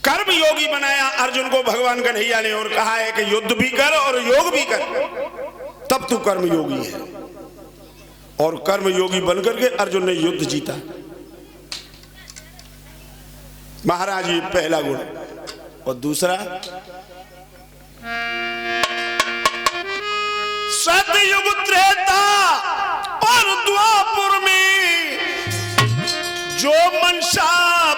कर्म योगी बनाया अर्जुन को भगवान कन्हैया ने और कहा है कि युद्ध भी कर और योग भी कर, तब तू कर्म योगी है। और कर्म योगी बनकर के अर्जुन ने युद्ध जीता। महाराज ये पहला गुण। और दूसरा, सतयुग त्रेता और द्वापर में जो मनसा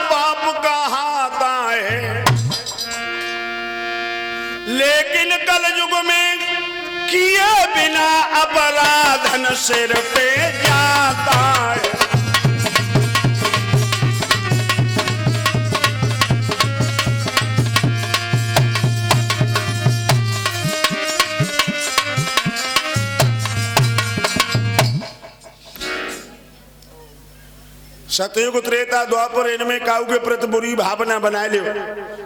पाप का हाथ आए, लेकिन कलयुग में किए बिना अपराधन सिर पे जाता है। सतयुग त्रेता द्वापर इनमें काऊ के प्रति बुरी भावना बनाए लियो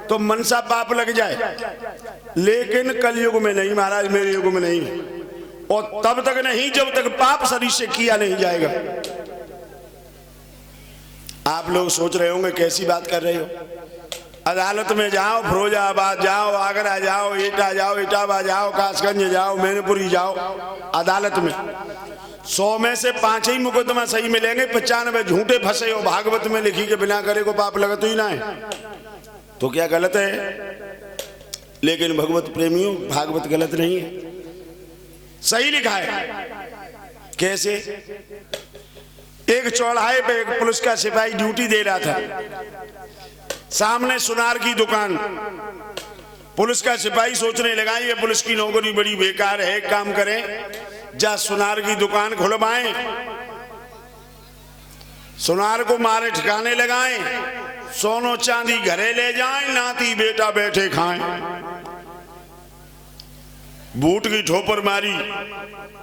तो मनसा पाप लग जाए, लेकिन कलयुग में नहीं महाराज, मेरे युग में नहीं। और तब तक नहीं जब तक पाप शरीर से किया नहीं जाएगा। आप लोग सोच रहे होंगे कैसी बात कर रहे हो। अदालत में जाओ, फिरोजाबाद जाओ, आगरा जाओ, एटा जाओ, इटावा जाओ, कासगंज जाओ, मैनपुरी जाओ, अदालत में 100 में से 5 ही मुकदमा सही मिलेंगे, 95 झूठे फंसे हो। भागवत में लिखी के बिना करे को पाप लगत ही ना है, तो क्या गलत है? लेकिन भगवत प्रेमियों, भागवत गलत नहीं है, सही लिखा है। कैसे? एक चौराहे पे एक पुलिस का सिपाही ड्यूटी दे रहा था, सामने सुनार की दुकान। पुलिस का सिपाही सोचने लगा ये पुलिस की नौकरी बड़ी बेकार है, काम करें, जा सुनार की दुकान खुलवाएं, सुनार को मारे ठिकाने लगाएं, सोनो चांदी घरे ले जाएं, नाती बेटा बैठे खाएं। बूट की ठोपर मारी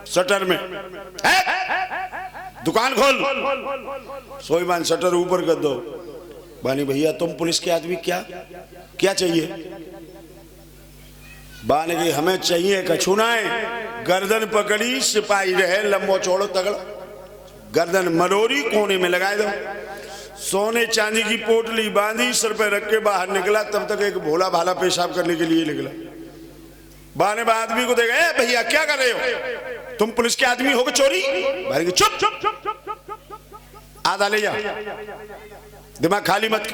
शटर में, दुकान खोल। सोईमान शटर ऊपर कर दो। बानी भैया तुम पुलिस के आदमी, क्या चाहिए? बाने की हमें चाहिए कछु ना है, गर्दन पकड़ी, सिपाही रहे, लंबो चौड़ो तगड़ा, गर्दन मरोड़ी, कोने में लगाए दो, सोने चांदी की पोटली बांधी, सिर पे रख के बाहर निकला। तब तक एक भोला भाला पेशाब करने के लिए निकला। बाने बा आदमी को देखा, ए भैया क्या कर रहे हो? तुम पुलिस के आदमी हो कि चोरी? चुप, आधा ले जा, दिमाग खाली मत।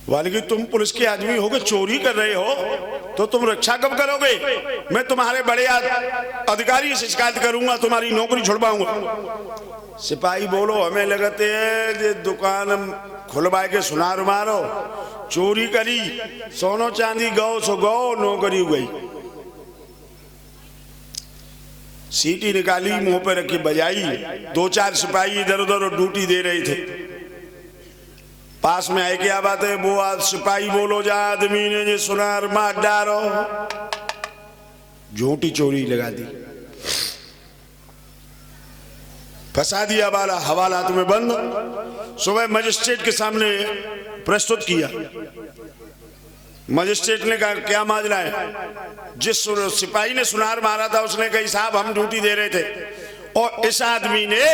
वाले कि तुम पुलिस के आदमी हो के चोरी कर रहे हो तो तुम रक्षा कब करोगे? मैं तुम्हारे बड़े अधिकारी से शिकायत करूंगा, तुम्हारी नौकरी छुड़वाऊंगा। सिपाही बोलो, हमें लगते है ये दुकान खुलवा के सुनार मारो, चोरी करी, सोनो चांदी गौ सो गौ, नौकरी गई। सीटी निकाली, मुंह पे रखी बजाई। 2-4 सिपाही इधर उधर ड्यूटी दे रहे थे। पास में आए, क्या बात है? वो आज सिपाही बोलो, जा आदमी ने ये सुनार मार डारो, झूठी चोरी लगा दी, फंसा दिया वाला, हवालात में बंद। सुबह मजिस्ट्रेट के सामने प्रस्तुत किया। मजिस्ट्रेट ने कहा क्या माजरा है? जिस सिपाही ने सुनार मारा था उसने कही साहब हम ड्यूटी दे रहे थे और इस आदमी ने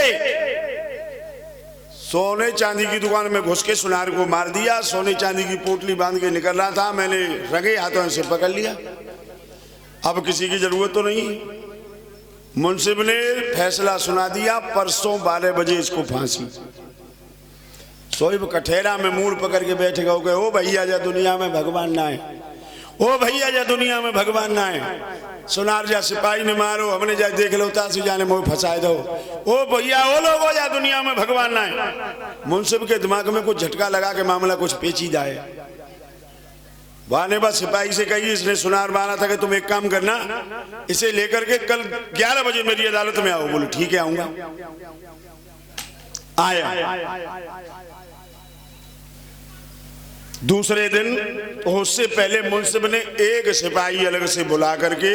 सोने चांदी की दुकान में घुस के सुनार को मार दिया। सोने चांदी की पोटली बांध के निकल रहा था, मैंने रंगे हाथों से पकड़ लिया। अब किसी की जरूरत तो नहीं। मुंसिफ ने फैसला सुना दिया, परसों 12 बजे इसको फांसी। सोईब कठेरा में मूड पकड़ के बैठ गए, ओ भैया जा दुनिया में भगवान ना है, ओ भैया जा दुनिया में भगवान ना है। सुनार जा सिपाही ने मारो, हमने जा देख लो तासी जाने मोह फंसाए दो, ओ भैया ओ लोगो जा दुनिया में भगवान ना है। मुंसिफ के दिमाग में कुछ झटका लगा के मामला कुछ पेचीदा है। वाने बस सिपाही से कही इसने सुनार मारा था कि तुम एक काम करना, इसे लेकर के कल 11 बजे मेरी अदालत में आओ। बोले ठीक है आऊंगा। आया। दूसरे दिन उससे पहले मुंसिफ ने एक सिपाही अलग से बुला करके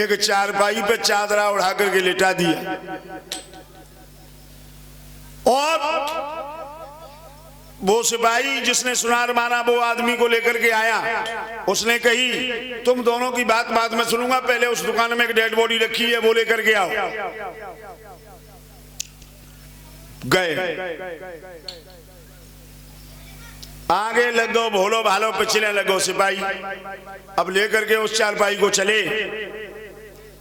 एक चारपाई पे चादरा उड़ा करके लिटा दिया और वो सिपाही जिसने सुनार मारा वो आदमी को लेकर के आया। उसने कही तुम दोनों की बात बाद में सुनूंगा, पहले उस दुकान में एक डेड बॉडी रखी है वो लेकर के आओ। गए, आगे लग गो भोलो भालो, पिछले लगो सिपाही। अब लेकर के उस चारपाई को चले।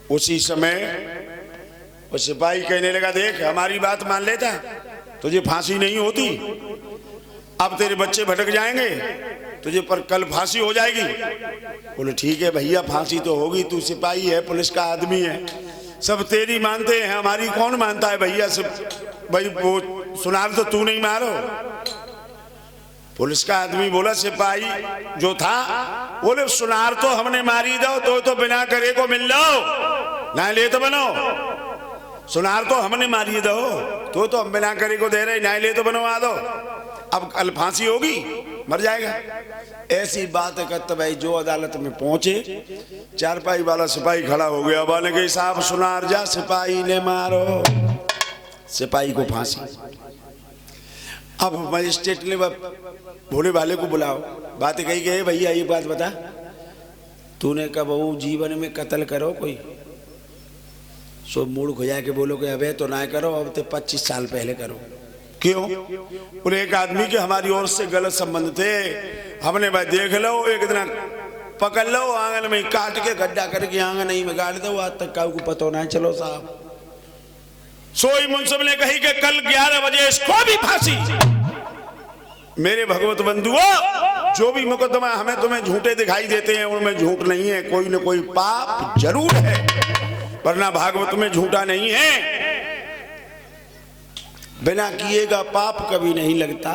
उसी समय वो सिपाही कहने लगा, देख हमारी बात मान लेता तुझे फांसी नहीं होती, अब तेरे बच्चे भटक जाएंगे, तुझे पर कल फांसी हो जाएगी। बोले ठीक है भैया, फांसी तो होगी, तू सिपाही है, पुलिस का आदमी है, सब तेरी मानते हैं, हमारी कौन मानता है भैया। सब भाई वो सुनार तो तू नहीं मारो। पुलिस का आदमी बोला, सिपाही जो था बोले सुनार तो हमने मारी दो तो बिना करे को मिल लो ना ले तो बनो। सुनार तो हमने मारी दो तो हम बिना करे को दे रहे, ना ले तो बनवा दो, अब कल फांसी होगी, मर जाएगा। ऐसी बात करते भाई जो अदालत में पहुंचे, चारपाई वाला सिपाही खड़ा हो गया, बोले कि साहब सुनार जा, सिपाही ने मारो, सिपाही को फांसी। अब मजिस्ट्रेट ने भोले भाले को बुलाओ, बात कही गई, भैया ये बात बता, तूने कब जीवन में कत्ल करो कोई? सो मूड खुजा के बोलो कि अबे तो ना करो, अब तो 25 साल पहले करो। क्यों? बोले एक आदमी के हमारी ओर से गलत संबंध थे, हमने भाई देख लो, एक दिन पकड़ लो, आंगन में काट के गड्ढा करके आंगन ही में गाड़ दो, आज तक का को पता ना चलो साहब। सोई मुंसिफ ने कही कि कल 11 बजे इसको भी फांसी। मेरे भगवत बंधुओं, जो भी मुकदमा हमें तुम्हें झूठे दिखाई देते हैं उनमें झूठ नहीं है, कोई न कोई पाप जरूर है, वरना भागवत में झूठा नहीं है। बिना किएगा पाप कभी नहीं लगता।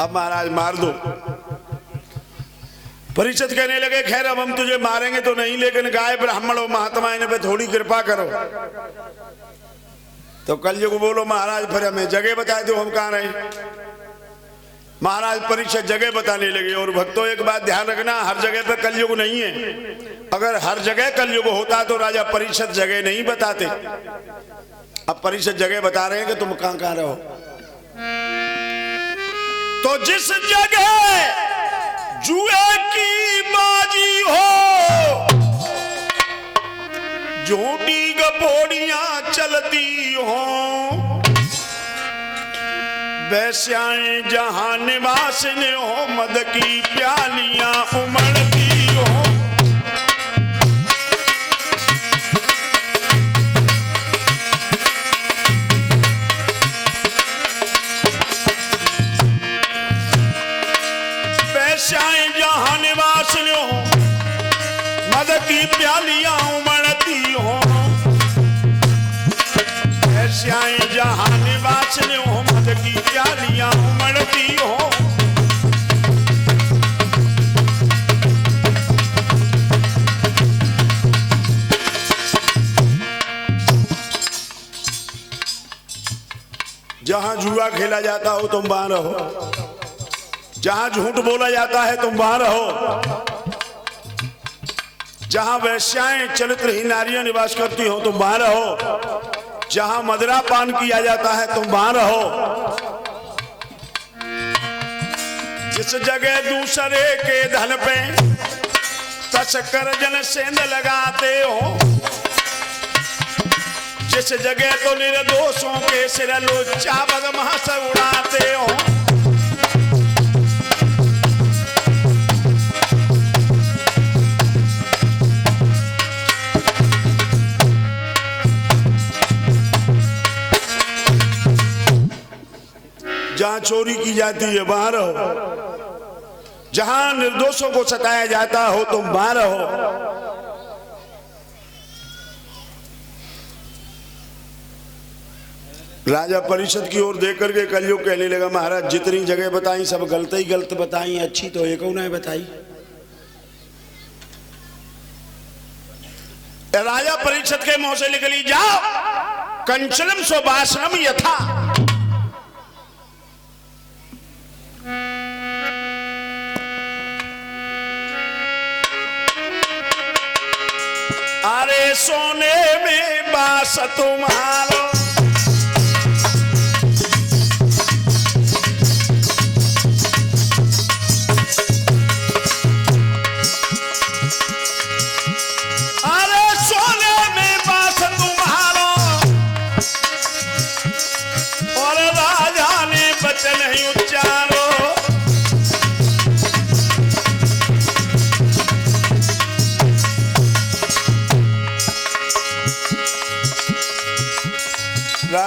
अब महाराज मार दो। परिषद कहने लगे, खैर अब हम तुझे मारेंगे तो नहीं, लेकिन गाय ब्राह्मण और महात्मा इन पे थोड़ी कृपा करो। तो कलयुग बोलो महाराज फिर हमें जगह बता दो, हम कहाँ रहे। महाराज परिषद जगह बताने लगे। और भक्तों एक बात ध्यान रखना, हर जगह पे कलयुग नहीं है। अगर हर जगह कलयुग होता तो राजा परिषद जगह नहीं बताते। अब परिषद जगह बता रहे हैं कि तुम कहाँ कहाँ रहो। तो जिस जगह जुए की बाजी हो, झूठी गपोड़ियां चलती हो, वैश्याएं जहां निवासिन हो, मद की प्यालियां उमड़ती हो। वैश्याएं जहां निवासिन हो, मद की प्यालियां उमड़ती हो, वैश्याएं जहां निवासिन हो, मद की प्यालियां उमड़ती हो। जहां जुआ खेला जाता हो तुम वहां रहो, जहां झूठ बोला जाता है तुम वहां रहो, जहां वैश्याएं चरित्रहीन नारियां निवास करती हो तुम वहां रहो, जहां मदिरा पान किया जाता है तुम वहां रहो। जिस जगह दूसरे के धन पे तस्कर जन सेंध लगाते हो, जिस जगह तो निर्दोषों के सिर लोचा बदमाश उड़ाते हो। जहां चोरी की जाती है वहां रहो, जहां निर्दोषों को सताया जाता हो तुम वहां रहो। राजा परिषद की ओर देख करके कलयुग कहने लगा, महाराज जितनी जगह बताई सब गलत ही गलत बताई, अच्छी तो एक ने बताई। राजा परिषद के मुंह से निकली, जाओ कंचलम स्वभाषणम यथा। अरे सोने में बास तुम्हारो,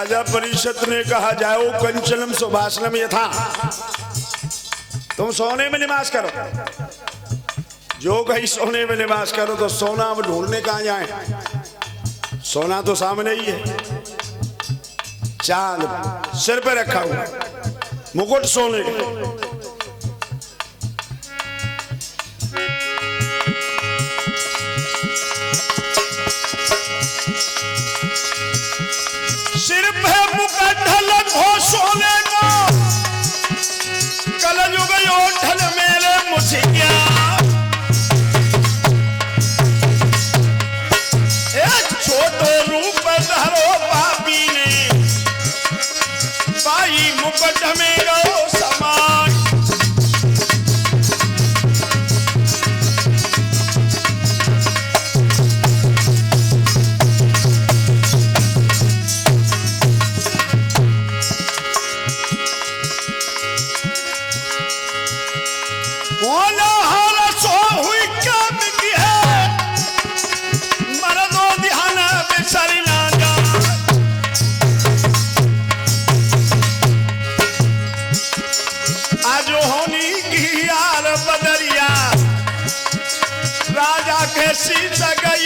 राजा परिषद ने कहा जाओ कंचनम सुभाषणम यथा, तुम सोने में निवास करो। जो कहीं सोने में निवास करो तो सोना अब ढूंढने कहां जाए, सोना तो सामने ही है, चांद सिर पे रखा हुआ, मुकुट सोने का। सिर पे मुकुट ढलो सोने का, कलयुग योधन मेरे मुझिया, एक छोटो रूप धरो पापी ने, बाई मुकुट में गो समान। राजा के शीश गई